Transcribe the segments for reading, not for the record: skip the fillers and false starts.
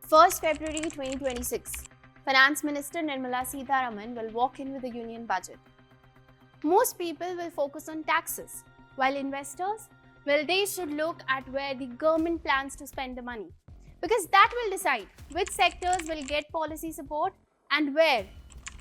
1st February 2026, Finance Minister Nirmala Sitharaman will walk in with the union budget. Most people will focus on taxes, while investors, well, they should look at where the government plans to spend the money, because that will decide which sectors will get policy support and where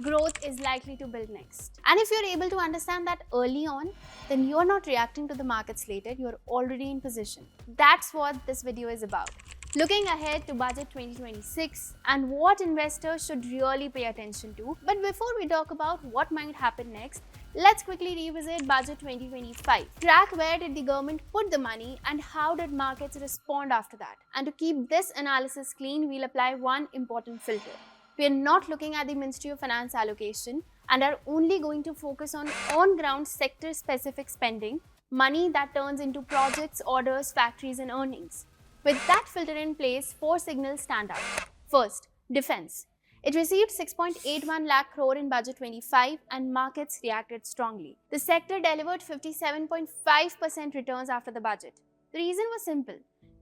growth is likely to build next. And if you're able to understand that early on, then you're not reacting to the markets later, you're already in position. That's what this video is about. Looking ahead to budget 2026 and what investors should really pay attention to. But before we talk about what might happen next, let's quickly revisit budget 2025. Track where did the government put the money and how did markets respond after that. And to keep this analysis clean, we'll apply one important filter. We are not looking at the Ministry of Finance allocation and are only going to focus on-ground sector-specific spending, money that turns into projects, orders, factories and earnings. With that filter in place, 4 signals stand out. First, defense. It received 6.81 lakh crore in budget 25 and markets reacted strongly. The sector delivered 57.5% returns after the budget. The reason was simple: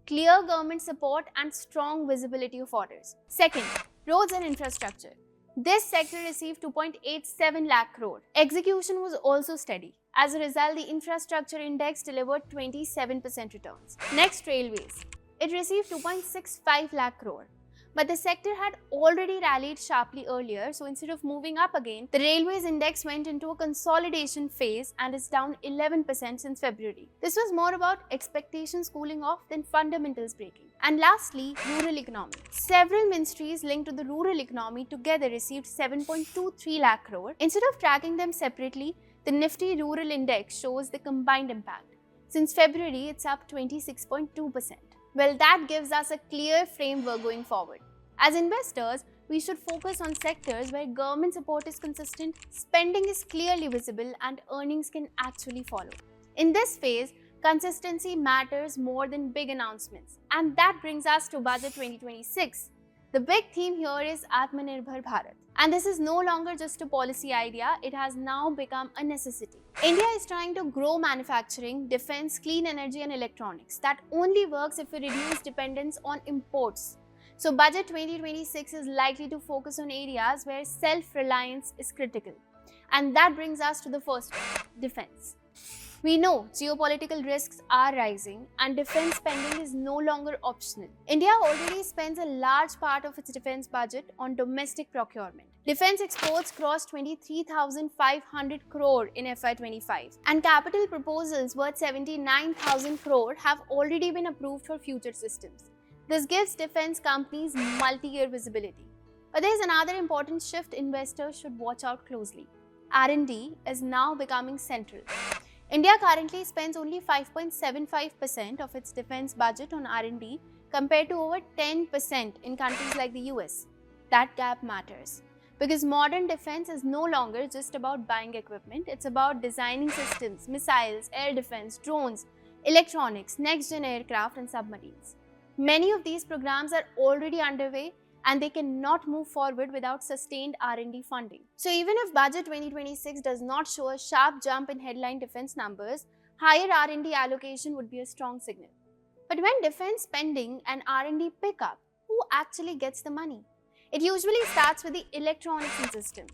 clear government support and strong visibility of orders. Second, roads and infrastructure. This sector received 2.87 lakh crore. Execution was also steady. As a result, the infrastructure index delivered 27% returns. Next, railways. It received 2.65 lakh crore. But the sector had already rallied sharply earlier, so instead of moving up again, the railways index went into a consolidation phase and is down 11% since February. This was more about expectations cooling off than fundamentals breaking. And lastly, rural economy. Several ministries linked to the rural economy together received 7.23 lakh crore. Instead of tracking them separately, the Nifty Rural Index shows the combined impact. Since February, it's up 26.2%. Well, that gives us a clear framework going forward. As investors, we should focus on sectors where government support is consistent, spending is clearly visible, and earnings can actually follow. In this phase, consistency matters more than big announcements. And that brings us to Budget 2026. The big theme here is Atmanirbhar Bharat. And this is no longer just a policy idea, it has now become a necessity. India is trying to grow manufacturing, defense, clean energy and electronics. That only works if we reduce dependence on imports. So Budget 2026 is likely to focus on areas where self-reliance is critical. And that brings us to the first one, defense. We know geopolitical risks are rising and defense spending is no longer optional. India already spends a large part of its defense budget on domestic procurement. Defense exports crossed 23,500 crore in FY25 and capital proposals worth 79,000 crore have already been approved for future systems. This gives defense companies multi-year visibility. But there is another important shift investors should watch out closely. R&D is now becoming central. India currently spends only 5.75% of its defense budget on R&D compared to over 10% in countries like the US. That gap matters because modern defense is no longer just about buying equipment, it's about designing systems, missiles, air defense, drones, electronics, next-gen aircraft and submarines. Many of these programs are already underway and they cannot move forward without sustained R&D funding. So even if Budget 2026 does not show a sharp jump in headline defense numbers, higher R&D allocation would be a strong signal. But when defense spending and R&D pick up, who actually gets the money? It usually starts with the electronics and systems.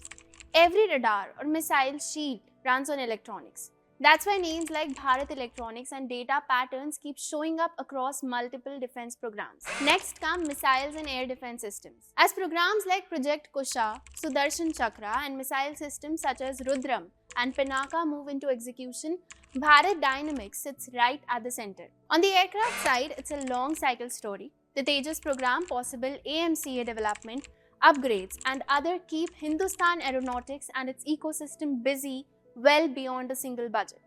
Every radar or missile shield runs on electronics. That's why names like Bharat Electronics and Data Patterns keep showing up across multiple defense programs. Next come missiles and air defense systems. As programs like Project Kusha, Sudarshan Chakra and missile systems such as Rudram and Pinaka move into execution, Bharat Dynamics sits right at the center. On the aircraft side, it's a long cycle story. The Tejas program, possible AMCA development, upgrades and other keep Hindustan Aeronautics and its ecosystem busy well beyond a single budget.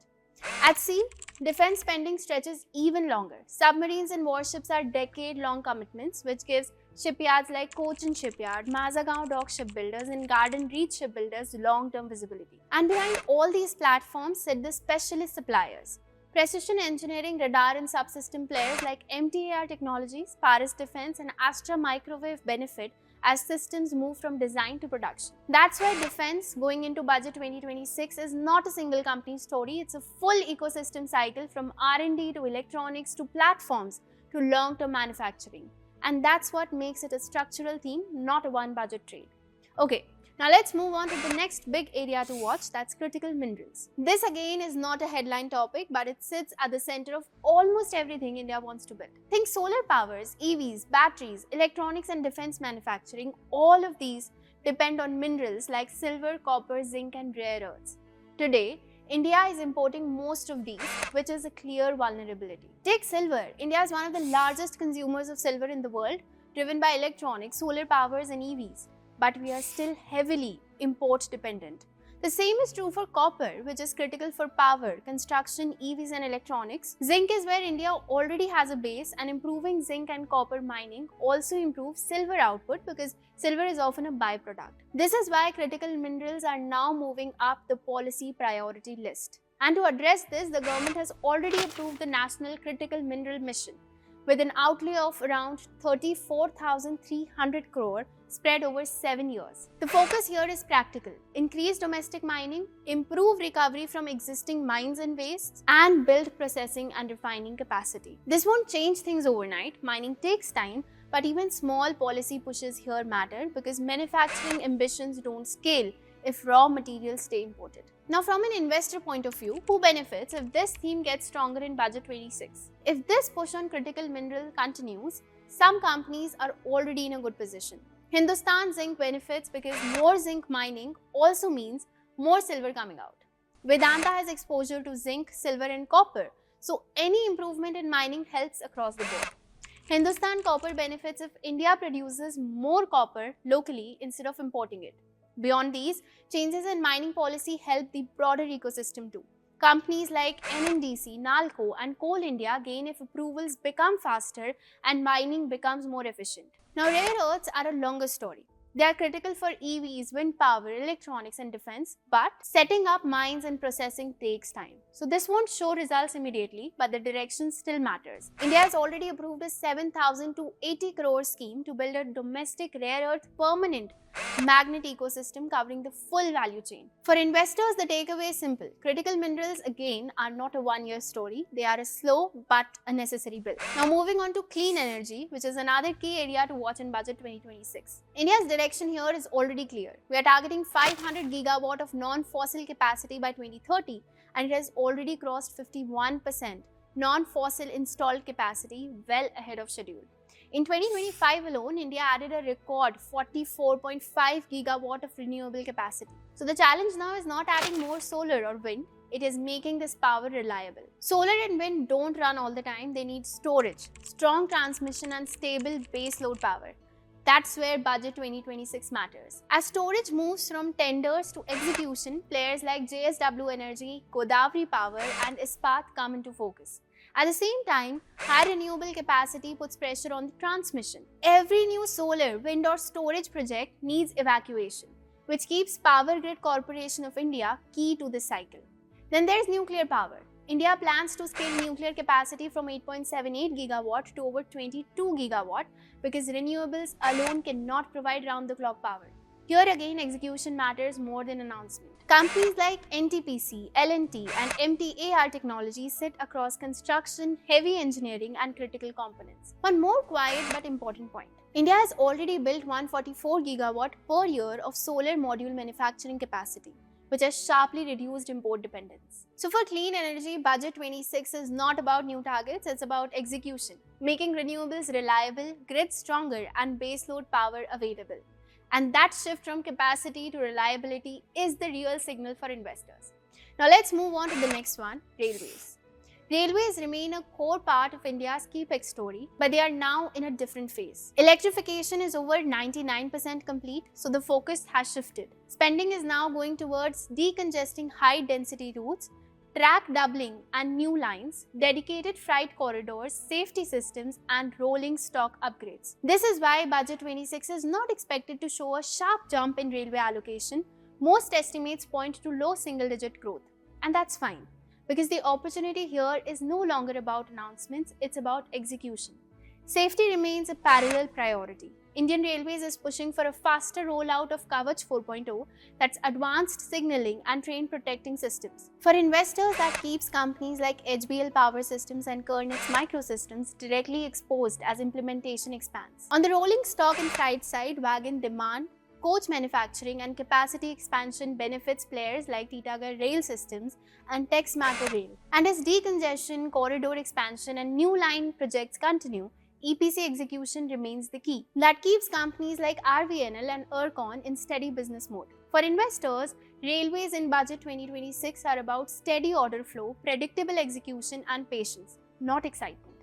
At sea, defense spending stretches even longer. Submarines and warships are decade-long commitments, which gives shipyards like Cochin Shipyard, Mazagaon Dock Shipbuilders and Garden Reach Shipbuilders long-term visibility. And behind all these platforms sit the specialist suppliers. Precision engineering, radar and subsystem players like MTAR Technologies, Paris Defense and Astra Microwave benefit as systems move from design to production. That's why defense going into Budget 2026 is not a single company story, it's a full ecosystem cycle from R&D to electronics to platforms to long-term manufacturing. And that's what makes it a structural theme, not a one budget trade. Okay, now let's move on to the next big area to watch, that's critical minerals. This again is not a headline topic, but it sits at the center of almost everything India wants to build. Think solar powers, EVs, batteries, electronics and defense manufacturing, all of these depend on minerals like silver, copper, zinc and rare earths. Today, India is importing most of these, which is a clear vulnerability. Take silver. India is one of the largest consumers of silver in the world, driven by electronics, solar powers and EVs. But we are still heavily import dependent. The same is true for copper, which is critical for power, construction, EVs and electronics. Zinc is where India already has a base, and improving zinc and copper mining also improves silver output because silver is often a byproduct. This is why critical minerals are now moving up the policy priority list. And to address this, the government has already approved the National Critical Mineral Mission with an outlay of around 34,300 crore spread over 7 years. The focus here is practical: increase domestic mining, improve recovery from existing mines and wastes, and build processing and refining capacity. This won't change things overnight. Mining takes time, but even small policy pushes here matter because manufacturing ambitions don't scale if raw materials stay imported. Now, from an investor point of view, who benefits if this theme gets stronger in Budget 26? If this push on critical mineral continues, some companies are already in a good position. Hindustan Zinc benefits because more zinc mining also means more silver coming out. Vedanta has exposure to zinc, silver and copper, so any improvement in mining helps across the board. Hindustan Copper benefits if India produces more copper locally instead of importing it. Beyond these, changes in mining policy help the broader ecosystem too. Companies like NMDC, NALCO and Coal India gain if approvals become faster and mining becomes more efficient. Now, rare earths are a longer story. They are critical for EVs, wind power, electronics and defense, but setting up mines and processing takes time. So this won't show results immediately, but the direction still matters. India has already approved a 7,080 crore scheme to build a domestic rare earth permanent magnet ecosystem covering the full value chain. For investors, the takeaway is simple. Critical minerals again are not a one-year story. They are a slow but a necessary build. Now moving on to clean energy, which is another key area to watch in Budget 2026. India's direction here is already clear. We are targeting 500 gigawatt of non-fossil capacity by 2030, and it has already crossed 51% non-fossil installed capacity, well ahead of schedule. In 2025 alone, India added a record 44.5 gigawatt of renewable capacity. So the challenge now is not adding more solar or wind, it is making this power reliable. Solar and wind don't run all the time, they need storage, strong transmission and stable baseload power. That's where Budget 2026 matters. As storage moves from tenders to execution, players like JSW Energy, Godavari Power and Ispat come into focus. At the same time, high renewable capacity puts pressure on the transmission. Every new solar, wind or storage project needs evacuation, which keeps Power Grid Corporation of India key to this cycle. Then there's nuclear power. India plans to scale nuclear capacity from 8.78 gigawatt to over 22 gigawatt because renewables alone cannot provide round-the-clock power. Here again, execution matters more than announcement. Companies like NTPC, L&T and MTAR Technologies sit across construction, heavy engineering and critical components. One more quiet but important point. India has already built 144 gigawatt per year of solar module manufacturing capacity, which has sharply reduced import dependence. So for clean energy, Budget 26 is not about new targets, it's about execution, making renewables reliable, grid stronger and baseload power available. And that shift from capacity to reliability is the real signal for investors. Now let's move on to the next one, railways. Railways remain a core part of India's CapEx story, but they are now in a different phase. Electrification is over 99% complete, so the focus has shifted. Spending is now going towards decongesting high-density routes, track doubling and new lines, dedicated freight corridors, safety systems and rolling stock upgrades. This is why Budget 26 is not expected to show a sharp jump in railway allocation. Most estimates point to low single-digit growth, and that's fine, because the opportunity here is no longer about announcements, it's about execution. Safety remains a parallel priority. Indian Railways is pushing for a faster rollout of Kavach 4.0, that's advanced signaling and train protecting systems. For investors, that keeps companies like HBL Power Systems and Kernix Microsystems directly exposed as implementation expands. On the rolling stock and freight side, wagon demand, coach manufacturing and capacity expansion benefits players like Titagarh Rail Systems and Tex Mater Rail. And as decongestion, corridor expansion and new line projects continue, EPC execution remains the key. That keeps companies like RVNL and Ercon in steady business mode. For investors, railways in Budget 2026 are about steady order flow, predictable execution and patience, not excitement.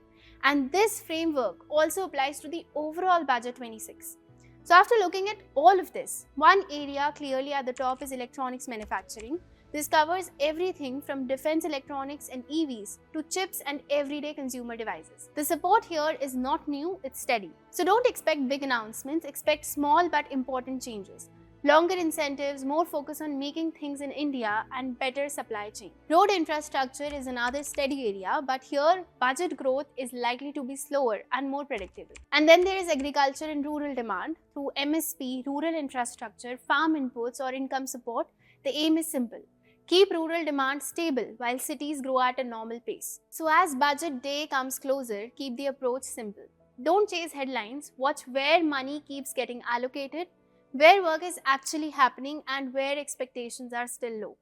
And this framework also applies to the overall Budget 26. So after looking at all of this, one area clearly at the top is electronics manufacturing. This covers everything from defense electronics and EVs to chips and everyday consumer devices. The support here is not new, it's steady. So don't expect big announcements, expect small but important changes. Longer incentives, more focus on making things in India and better supply chain. Road infrastructure is another steady area, but here budget growth is likely to be slower and more predictable. And then there is agriculture and rural demand. Through MSP, rural infrastructure, farm inputs or income support, the aim is simple. Keep rural demand stable while cities grow at a normal pace. So as budget day comes closer, keep the approach simple. Don't chase headlines, watch where money keeps getting allocated, where work is actually happening and where expectations are still low.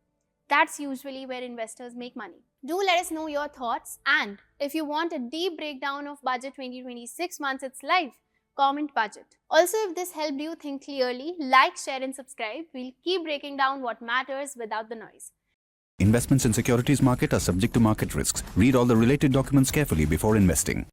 That's usually where investors make money. Do let us know your thoughts, and if you want a deep breakdown of Budget 2026 once it's live, comment budget. Also, if this helped you think clearly, like, share and subscribe. We'll keep breaking down what matters without the noise. Investments in securities market are subject to market risks. Read all the related documents carefully before investing.